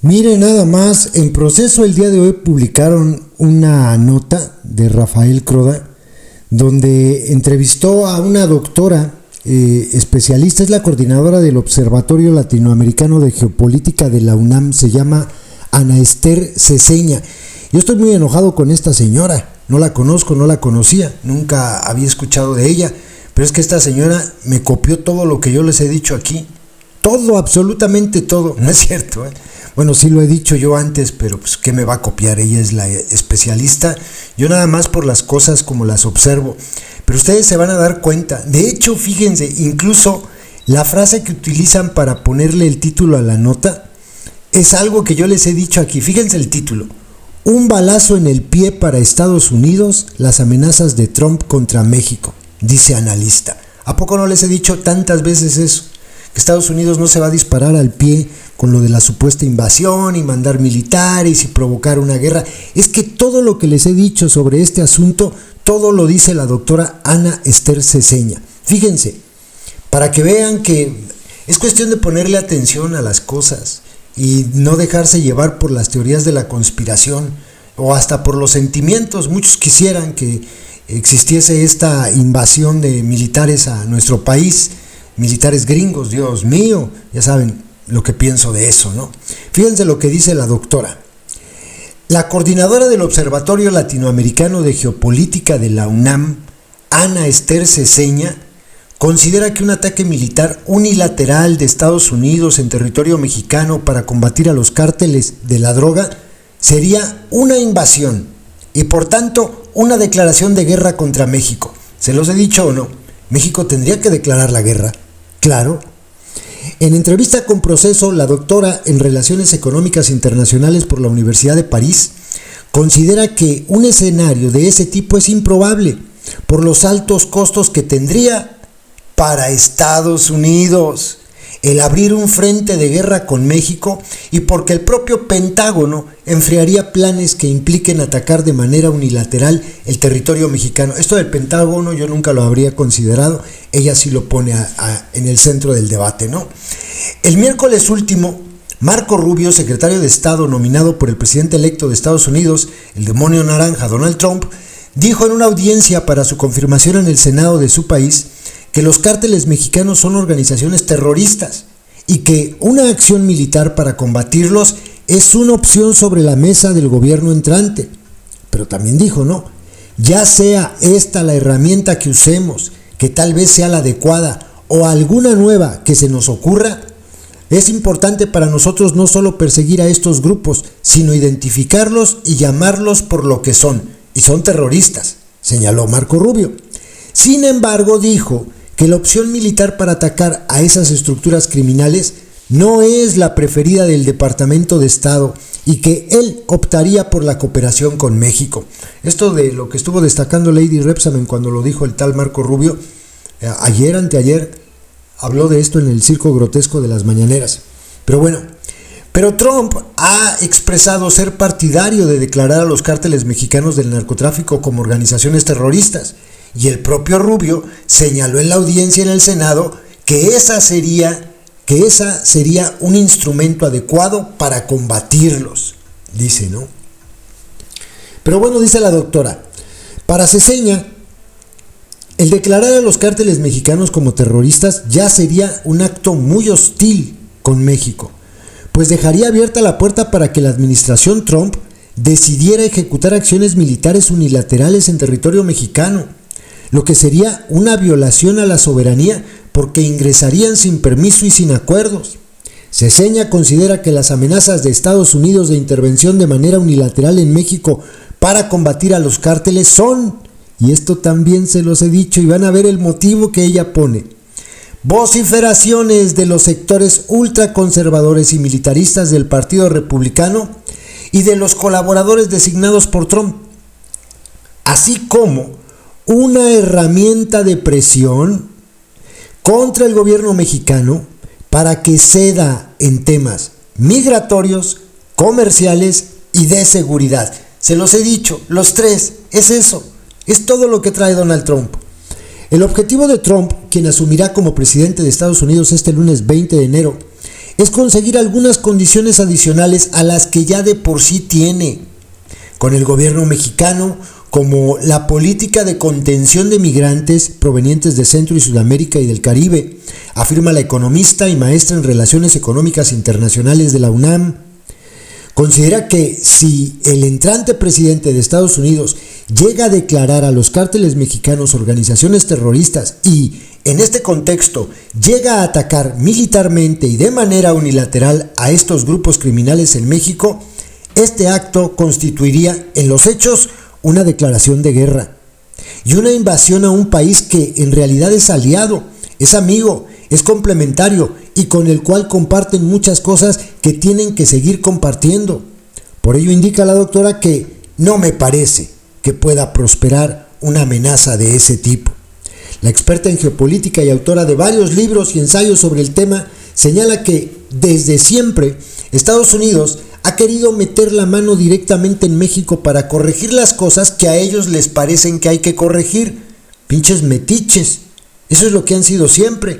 Mire, nada más, en Proceso el día de hoy publicaron una nota de Rafael Croda donde entrevistó a una doctora especialista, es la coordinadora del Observatorio Latinoamericano de Geopolítica de la UNAM, se llama Ana Esther Ceseña. Yo estoy muy enojado con esta señora, no la conozco, no la conocía, nunca había escuchado de ella, pero es que esta señora me copió todo lo que yo les he dicho aquí, todo, absolutamente todo, no es cierto, ¿eh? Bueno, sí lo he dicho yo antes, pero pues ¿qué me va a copiar? Ella es la especialista, yo nada más por las cosas como las observo, pero ustedes se van a dar cuenta. De hecho, fíjense, incluso la frase que utilizan para ponerle el título a la nota es algo que yo les he dicho aquí. Fíjense el título: un balazo en el pie para Estados Unidos, las amenazas de Trump contra México, dice analista. ¿A poco no les he dicho tantas veces eso? Que Estados Unidos no se va a disparar al pie con lo de la supuesta invasión y mandar militares y provocar una guerra. Es que todo lo que les he dicho sobre este asunto, todo lo dice la doctora Ana Esther Ceseña. Fíjense, para que vean que es cuestión de ponerle atención a las cosas y no dejarse llevar por las teorías de la conspiración o hasta por los sentimientos. Muchos quisieran que existiese esta invasión de militares a nuestro país, militares gringos, Dios mío, ya saben lo que pienso de eso, ¿no? Fíjense lo que dice la doctora. La coordinadora del Observatorio Latinoamericano de Geopolítica de la UNAM, Ana Esther Ceseña, considera que un ataque militar unilateral de Estados Unidos en territorio mexicano para combatir a los cárteles de la droga sería una invasión y por tanto una declaración de guerra contra México. ¿Se los he dicho o no? México tendría que declarar la guerra, claro. En entrevista con Proceso, la doctora en Relaciones Económicas Internacionales por la Universidad de París considera que un escenario de ese tipo es improbable por los altos costos que tendría para Estados Unidos el abrir un frente de guerra con México y porque el propio Pentágono enfriaría planes que impliquen atacar de manera unilateral el territorio mexicano. Esto del Pentágono yo nunca lo habría considerado, ella sí lo pone en el centro del debate, ¿no? El miércoles último, Marco Rubio, secretario de Estado nominado por el presidente electo de Estados Unidos, el demonio naranja Donald Trump, dijo en una audiencia para su confirmación en el Senado de su país que los cárteles mexicanos son organizaciones terroristas y que una acción militar para combatirlos es una opción sobre la mesa del gobierno entrante. Pero también dijo, ¿no? Ya sea esta la herramienta que usemos, que tal vez sea la adecuada, o alguna nueva que se nos ocurra, es importante para nosotros no solo perseguir a estos grupos, sino identificarlos y llamarlos por lo que son, y son terroristas, señaló Marco Rubio. Sin embargo, dijo que la opción militar para atacar a esas estructuras criminales no es la preferida del Departamento de Estado y que él optaría por la cooperación con México. Esto de lo que estuvo destacando Lady Rebsamen cuando lo dijo el tal Marco Rubio, anteayer, habló de esto en el circo grotesco de las mañaneras. Pero Trump ha expresado ser partidario de declarar a los cárteles mexicanos del narcotráfico como organizaciones terroristas. Y el propio Rubio señaló en la audiencia en el Senado que esa sería un instrumento adecuado para combatirlos, dice, ¿no? Pero bueno, dice la doctora, para Ceseña, el declarar a los cárteles mexicanos como terroristas ya sería un acto muy hostil con México, pues dejaría abierta la puerta para que la administración Trump decidiera ejecutar acciones militares unilaterales en territorio mexicano, lo que sería una violación a la soberanía porque ingresarían sin permiso y sin acuerdos. Ceseña considera que las amenazas de Estados Unidos de intervención de manera unilateral en México para combatir a los cárteles son, y esto también se los he dicho y van a ver el motivo que ella pone, vociferaciones de los sectores ultraconservadores y militaristas del Partido Republicano y de los colaboradores designados por Trump, así como una herramienta de presión contra el gobierno mexicano para que ceda en temas migratorios, comerciales y de seguridad. Se los he dicho, los tres, es eso, es todo lo que trae Donald Trump. El objetivo de Trump, quien asumirá como presidente de Estados Unidos este lunes 20 de enero, es conseguir algunas condiciones adicionales a las que ya de por sí tiene con el gobierno mexicano, como la política de contención de migrantes provenientes de Centro y Sudamérica y del Caribe, afirma la economista y maestra en Relaciones Económicas Internacionales de la UNAM. Considera que si el entrante presidente de Estados Unidos llega a declarar a los cárteles mexicanos organizaciones terroristas y, en este contexto, llega a atacar militarmente y de manera unilateral a estos grupos criminales en México, este acto constituiría en los hechos una declaración de guerra y una invasión a un país que en realidad es aliado, es amigo, es complementario y con el cual comparten muchas cosas que tienen que seguir compartiendo. Por ello indica la doctora que no me parece que pueda prosperar una amenaza de ese tipo. La experta en geopolítica y autora de varios libros y ensayos sobre el tema señala que desde siempre Estados Unidos ha querido meter la mano directamente en México para corregir las cosas que a ellos les parecen que hay que corregir. Pinches metiches. Eso es lo que han sido siempre.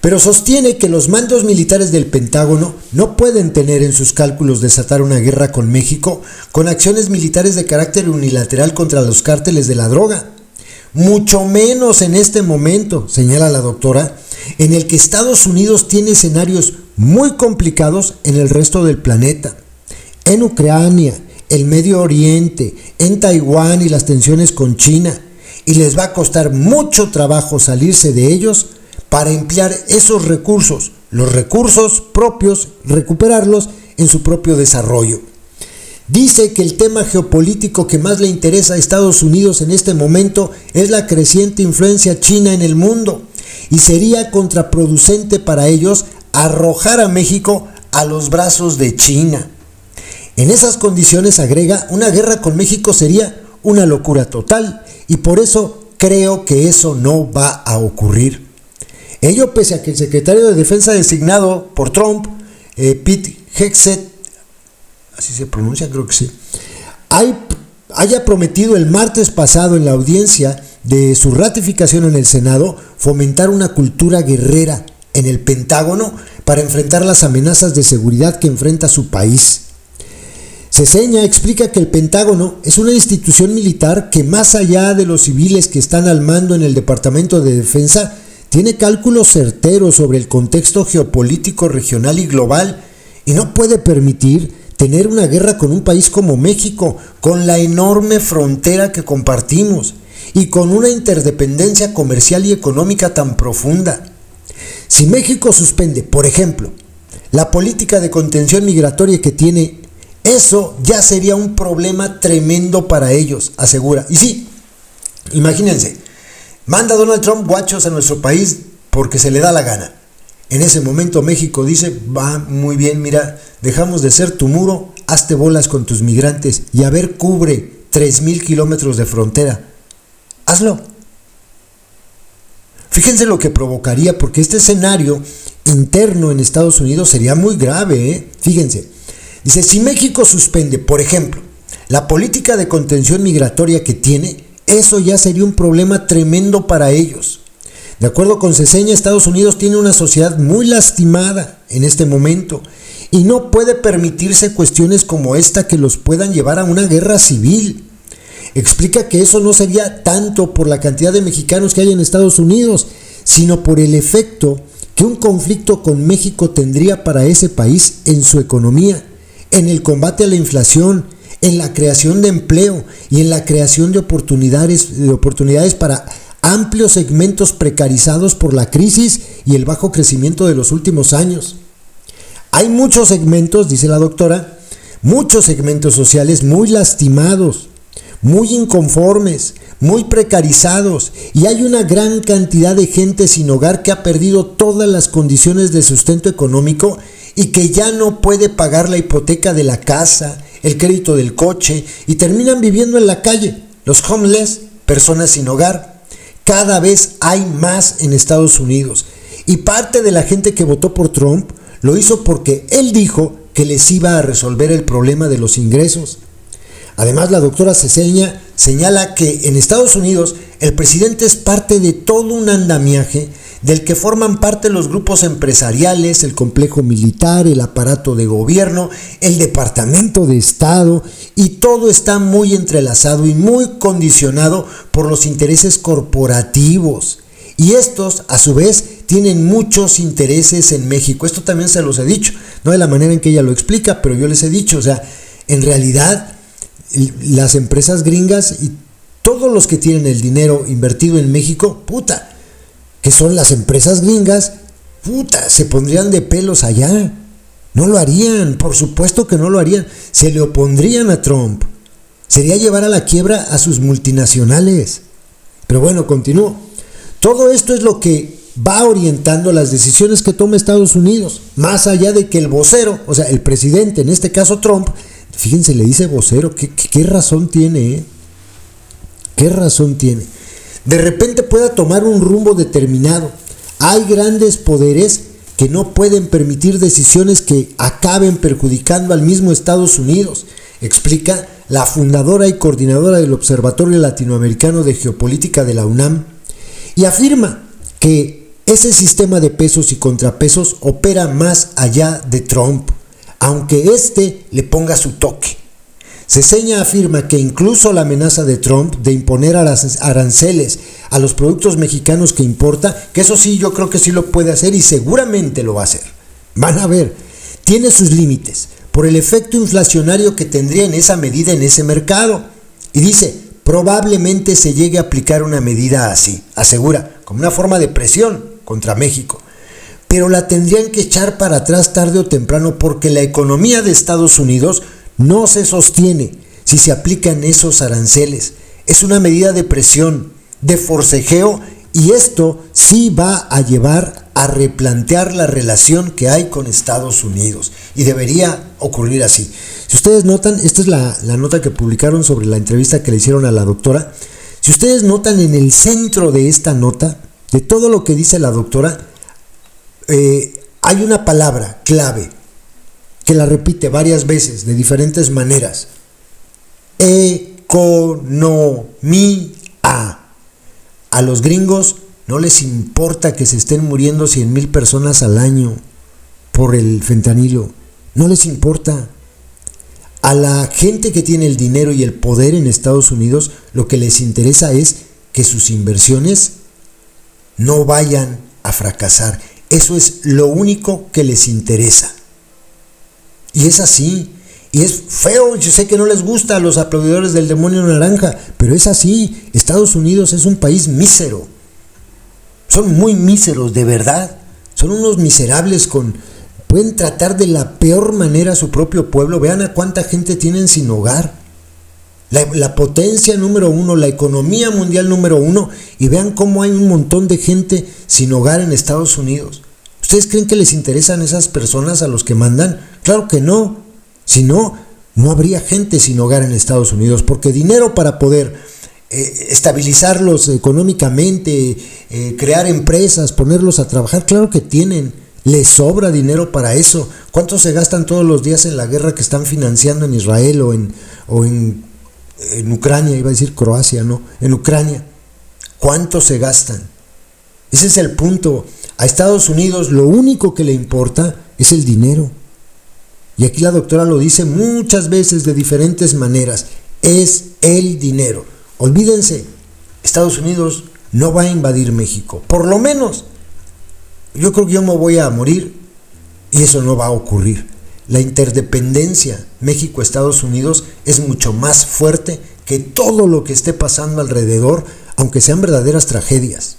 Pero sostiene que los mandos militares del Pentágono no pueden tener en sus cálculos desatar una guerra con México con acciones militares de carácter unilateral contra los cárteles de la droga. Mucho menos en este momento, señala la doctora, en el que Estados Unidos tiene escenarios muy complicados en el resto del planeta. En Ucrania, el Medio Oriente, en Taiwán y las tensiones con China. Y les va a costar mucho trabajo salirse de ellos para emplear esos recursos, los recursos propios, recuperarlos en su propio desarrollo. Dice que el tema geopolítico que más le interesa a Estados Unidos en este momento es la creciente influencia china en el mundo y sería contraproducente para ellos arrojar a México a los brazos de China. En esas condiciones, agrega, una guerra con México sería una locura total y por eso creo que eso no va a ocurrir. Ello pese a que el secretario de Defensa designado por Trump, Pete Hegseth, así se pronuncia, creo que sí, haya prometido el martes pasado en la audiencia de su ratificación en el Senado fomentar una cultura guerrera en el Pentágono para enfrentar las amenazas de seguridad que enfrenta su país. Ceseña explica que el Pentágono es una institución militar que, más allá de los civiles que están al mando en el Departamento de Defensa, tiene cálculos certeros sobre el contexto geopolítico regional y global y no puede permitir tener una guerra con un país como México, con la enorme frontera que compartimos y con una interdependencia comercial y económica tan profunda. Si México suspende, por ejemplo, la política de contención migratoria que tiene, eso ya sería un problema tremendo para ellos, asegura. Y sí, imagínense, manda Donald Trump guachos a nuestro país porque se le da la gana. En ese momento México dice, va muy bien, mira, dejamos de ser tu muro, hazte bolas con tus migrantes y a ver, cubre 3,000 kilómetros de frontera. Hazlo. Fíjense lo que provocaría, porque este escenario interno en Estados Unidos sería muy grave, Fíjense, dice, si México suspende, por ejemplo, la política de contención migratoria que tiene, eso ya sería un problema tremendo para ellos. De acuerdo con Ceseña, Estados Unidos tiene una sociedad muy lastimada en este momento y no puede permitirse cuestiones como esta que los puedan llevar a una guerra civil. Explica que eso no sería tanto por la cantidad de mexicanos que hay en Estados Unidos, sino por el efecto que un conflicto con México tendría para ese país en su economía, en el combate a la inflación, en la creación de empleo y en la creación de oportunidades para amplios segmentos precarizados por la crisis y el bajo crecimiento de los últimos años. Hay muchos segmentos, dice la doctora, muchos segmentos sociales muy lastimados, muy inconformes, muy precarizados, y hay una gran cantidad de gente sin hogar que ha perdido todas las condiciones de sustento económico y que ya no puede pagar la hipoteca de la casa, el crédito del coche, y terminan viviendo en la calle. Los homeless, personas sin hogar, cada vez hay más en Estados Unidos, y parte de la gente que votó por Trump lo hizo porque él dijo que les iba a resolver el problema de los ingresos. Además, la doctora señala que en Estados Unidos el presidente es parte de todo un andamiaje del que forman parte los grupos empresariales, el complejo militar, el aparato de gobierno, el Departamento de Estado, y todo está muy entrelazado y muy condicionado por los intereses corporativos. Y estos, a su vez, tienen muchos intereses en México. Esto también se los he dicho, no de la manera en que ella lo explica, pero yo les he dicho, o sea, en realidad las empresas gringas y todos los que tienen el dinero invertido en México, que son las empresas gringas, se pondrían de pelos allá. No lo harían, por supuesto que no lo harían. Se le opondrían a Trump. Sería llevar a la quiebra a sus multinacionales. Pero bueno, continúo. Todo esto es lo que va orientando las decisiones que toma Estados Unidos, más allá de que el vocero, o sea, el presidente, en este caso Trump, fíjense, le dice vocero, ¿qué razón tiene? ¿Qué razón tiene? De repente pueda tomar un rumbo determinado. Hay grandes poderes que no pueden permitir decisiones que acaben perjudicando al mismo Estados Unidos, explica la fundadora y coordinadora del Observatorio Latinoamericano de Geopolítica de la UNAM, y afirma que ese sistema de pesos y contrapesos opera más allá de Trump, aunque éste le ponga su toque. Ceseña afirma que incluso la amenaza de Trump de imponer aranceles a los productos mexicanos que importa, que eso sí, yo creo que sí lo puede hacer y seguramente lo va a hacer. Van a ver, tiene sus límites por el efecto inflacionario que tendría en esa medida en ese mercado. Y dice, probablemente se llegue a aplicar una medida así, asegura, como una forma de presión contra México. Pero la tendrían que echar para atrás tarde o temprano porque la economía de Estados Unidos no se sostiene si se aplican esos aranceles. Es una medida de presión, de forcejeo, y esto sí va a llevar a replantear la relación que hay con Estados Unidos. Y debería ocurrir así. Si ustedes notan, esta es la nota que publicaron sobre la entrevista que le hicieron a la doctora. Si ustedes notan en el centro de esta nota, de todo lo que dice la doctora, hay una palabra clave que la repite varias veces de diferentes maneras. Economía. A los gringos no les importa que se estén muriendo 100,000 personas al año por el fentanilo. No les importa. A la gente que tiene el dinero y el poder en Estados Unidos, lo que les interesa es que sus inversiones no vayan a fracasar. Eso es lo único que les interesa. Y es así. Y es feo, yo sé que no les gusta a los aplaudidores del demonio naranja, pero es así. Estados Unidos es un país mísero. Son muy míseros, de verdad. Son unos miserables pueden tratar de la peor manera a su propio pueblo. Vean a cuánta gente tienen sin hogar. La potencia número 1, la economía mundial número 1, y vean cómo hay un montón de gente sin hogar en Estados Unidos. ¿Ustedes creen que les interesan esas personas a los que mandan? Claro que no. Si no, no habría gente sin hogar en Estados Unidos, porque dinero para poder estabilizarlos económicamente, crear empresas, ponerlos a trabajar, claro que tienen. Les sobra dinero para eso. ¿Cuánto se gastan todos los días en la guerra que están financiando en Israel o en Ucrania? Iba a decir Croacia, no, en Ucrania. ¿Cuánto se gastan? Ese es el punto. A Estados Unidos lo único que le importa es el dinero. Y aquí la doctora lo dice muchas veces de diferentes maneras. Es el dinero. Olvídense, Estados Unidos no va a invadir México. Por lo menos, yo creo que yo me voy a morir y eso no va a ocurrir. La interdependencia México-Estados Unidos es mucho más fuerte que todo lo que esté pasando alrededor, aunque sean verdaderas tragedias,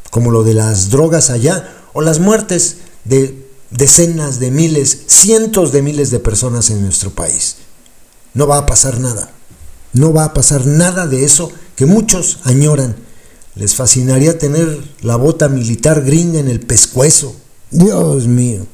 como lo de las drogas allá o las muertes de decenas de miles, cientos de miles de personas en nuestro país. No va a pasar nada. No va a pasar nada de eso que muchos añoran. Les fascinaría tener la bota militar gringa en el pescuezo. Dios mío.